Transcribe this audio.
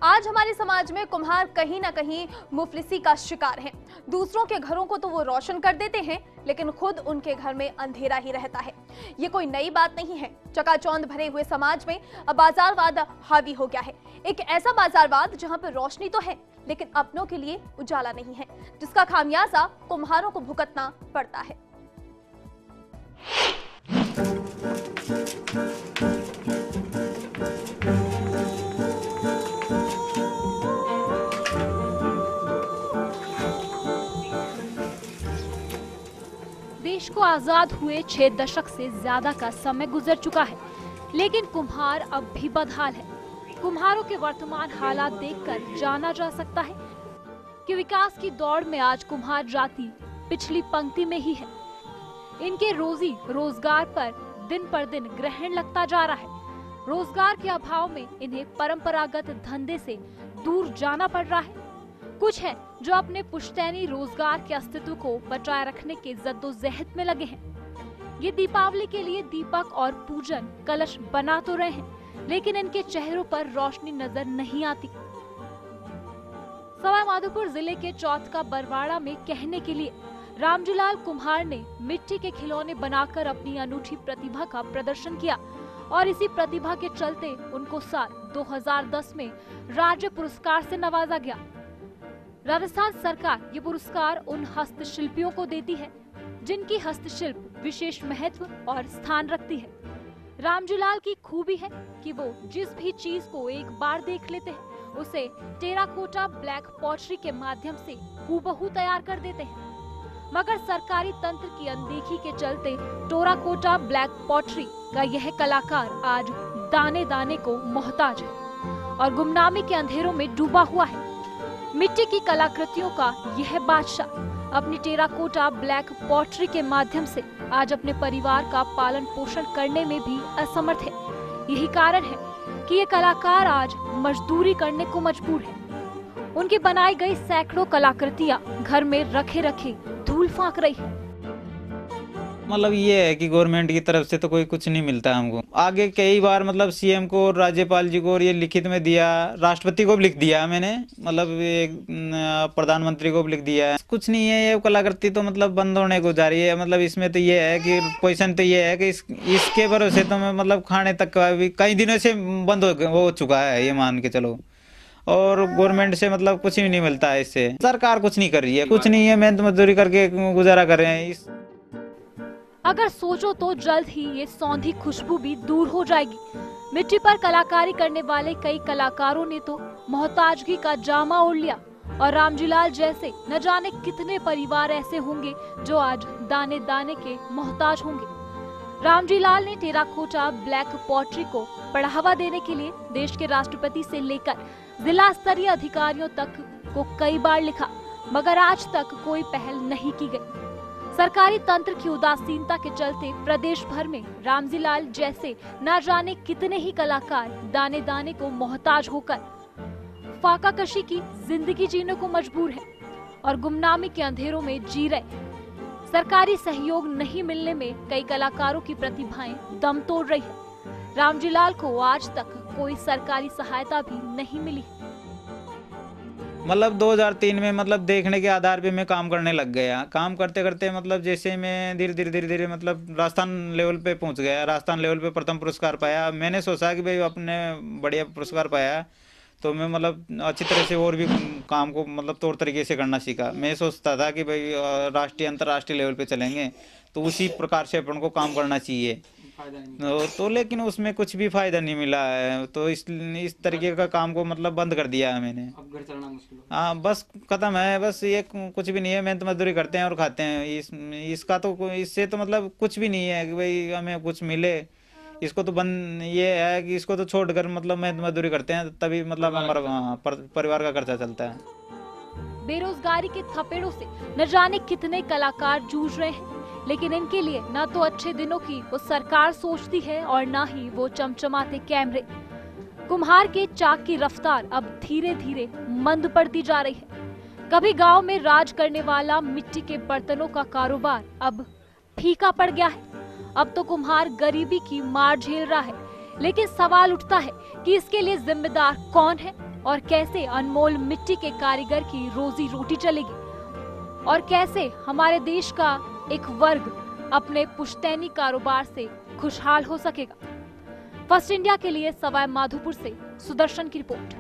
आज हमारे समाज में कुम्हार कहीं ना कहीं मुफलिसी का शिकार हैं। दूसरों के घरों को तो वो रोशन कर देते हैं, लेकिन खुद उनके घर में अंधेरा ही रहता है। ये कोई नई बात नहीं है। चकाचौंध भरे हुए समाज में अब बाजारवाद हावी हो गया है। एक ऐसा बाजारवाद जहां पर रोशनी तो है, लेकिन अपनों के लिए उजाला नहीं है, जिसका खामियाजा कुम्हारों को भुगतना पड़ता है। देश को आजाद हुए 6 दशक से ज्यादा का समय गुजर चुका है, लेकिन कुम्हार अब भी बदहाल है। कुम्हारों के वर्तमान हालात देखकर जाना जा सकता है कि विकास की दौड़ में आज कुम्हार जाति पिछली पंक्ति में ही है। इनके रोजी रोजगार पर दिन पर दिन ग्रहण लगता जा रहा है। रोजगार के अभाव में इन्हें परंपरागत धंधे से दूर जाना पड़ रहा है। कुछ है जो अपने पुश्तैनी रोजगार के अस्तित्व को बचाए रखने के जद्दोजहद में लगे हैं। ये दीपावली के लिए दीपक और पूजन कलश बना तो रहे हैं, लेकिन इनके चेहरों पर रोशनी नजर नहीं आती। सवाई माधोपुर जिले के चौथ का बरवाड़ा में कहने के लिए रामजीलाल कुम्हार ने मिट्टी के खिलौने बनाकर अपनी अनूठी प्रतिभा का प्रदर्शन किया और इसी प्रतिभा के चलते उनको साल 2010 में राज्य पुरस्कार से नवाजा गया। राजस्थान सरकार ये पुरस्कार उन हस्तशिल्पियों को देती है जिनकी हस्तशिल्प विशेष महत्व और स्थान रखती है। रामजीलाल की खूबी है कि वो जिस भी चीज को एक बार देख लेते हैं, उसे टेराकोटा ब्लैक पॉटरी के माध्यम से हूबहू तैयार कर देते हैं। मगर सरकारी तंत्र की अनदेखी के चलते टेराकोटा ब्लैक पॉटरी का यह कलाकार आज दाने दाने को मोहताज है और गुमनामी के अंधेरों में डूबा हुआ है। मिट्टी की कलाकृतियों का यह बादशाह अपनी टेराकोटा ब्लैक पॉटरी के माध्यम से आज अपने परिवार का पालन पोषण करने में भी असमर्थ है। यही कारण है कि ये कलाकार आज मजदूरी करने को मजबूर है। उनकी बनाई गई सैकड़ों कलाकृतियां घर में रखे रखे धूल फांक रही है। मतलब ये है कि गवर्नमेंट की तरफ से तो कोई कुछ नहीं मिलता हमको। आगे कई बार मतलब सीएम को और राज्यपाल जी को और ये लिखित में दिया, राष्ट्रपति को भी लिख दिया मैंने, मतलब प्रधानमंत्री को भी लिख दिया है। कुछ नहीं है। ये कलाकृति तो मतलब बंद होने को जा रही है। मतलब इसमें तो ये है कि पोजीशन तो ये है कि इसके भरोसे तो मैं मतलब खाने तक का भी कई दिनों से बंद हो चुका है, ये मान के चलो। और गवर्नमेंट से मतलब कुछ भी नहीं मिलता है। इससे सरकार कुछ नहीं कर रही है, कुछ नहीं है। मेहनत मजदूरी करके गुजारा कर रहे हैं। अगर सोचो तो जल्द ही ये सौंधी खुशबू भी दूर हो जाएगी। मिट्टी पर कलाकारी करने वाले कई कलाकारों ने तो मोहताजगी का जामा ओढ़ लिया और रामजीलाल जैसे न जाने कितने परिवार ऐसे होंगे जो आज दाने दाने के मोहताज होंगे। रामजीलाल ने टेराकोटा ब्लैक पॉटरी को बढ़ावा देने के लिए देश के राष्ट्रपति से लेकर जिला स्तरीय अधिकारियों तक को कई बार लिखा, मगर आज तक कोई पहल नहीं की गई। सरकारी तंत्र की उदासीनता के चलते प्रदेश भर में रामजीलाल जैसे न जाने कितने ही कलाकार दाने दाने को मोहताज होकर फाका कशी की जिंदगी जीने को मजबूर है और गुमनामी के अंधेरों में जी रहे। सरकारी सहयोग नहीं मिलने में कई कलाकारों की प्रतिभाएं दम तोड़ रही है। रामजीलाल को आज तक कोई सरकारी सहायता भी नहीं मिली। मतलब 2003 में मतलब देखने के आधार पे मैं काम करने लग गया। काम करते करते मतलब जैसे मैं धीरे धीरे मतलब राजस्थान लेवल पे पहुंच गया। राजस्थान लेवल पे प्रथम पुरस्कार पाया। मैंने सोचा कि भाई अपने बढ़िया पुरस्कार पाया तो मैं मतलब अच्छी तरह से और भी काम को मतलब तौर तरीके से करना सीखा। मैं सोचता था कि भाई राष्ट्रीय अंतर्राष्ट्रीय लेवल पे चलेंगे तो उसी प्रकार से अपन को काम करना चाहिए। तो लेकिन उसमें कुछ भी फायदा नहीं मिला है। तो इस तरीके का काम को मतलब बंद कर दिया है मैंने। अब घर चलना मुश्किल है। हाँ, बस खत्म है। बस ये कुछ भी नहीं है। मेहनत मजदूरी करते हैं और खाते हैं। इसका तो इससे तो मतलब कुछ भी नहीं है कि भाई हमें कुछ मिले। इसको तो बंद ये है कि इसको तो छोड़कर मतलब मेहनत मजदूरी करते हैं तभी मतलब हमारा परिवार का खर्चा चलता है। बेरोजगारी के थपेड़ों से न जाने कितने कलाकार जूझ रहे हैं, लेकिन इनके लिए न तो अच्छे दिनों की वो सरकार सोचती है और न ही वो चमचमाते कैमरे। कुम्हार के चाक की रफ्तार अब धीरे धीरे मंद पड़ती जा रही है। कभी गांव में राज करने वाला मिट्टी के बर्तनों का कारोबार अब फीका पड़ गया है। अब तो कुम्हार गरीबी की मार झेल रहा है, लेकिन सवाल उठता है कि इसके लिए जिम्मेदार कौन है और कैसे अनमोल मिट्टी के कारीगर की रोजी रोटी चलेगी और कैसे हमारे देश का एक वर्ग अपने पुश्तैनी कारोबार से खुशहाल हो सकेगा। फर्स्ट इंडिया के लिए सवाई माधोपुर से सुदर्शन की रिपोर्ट।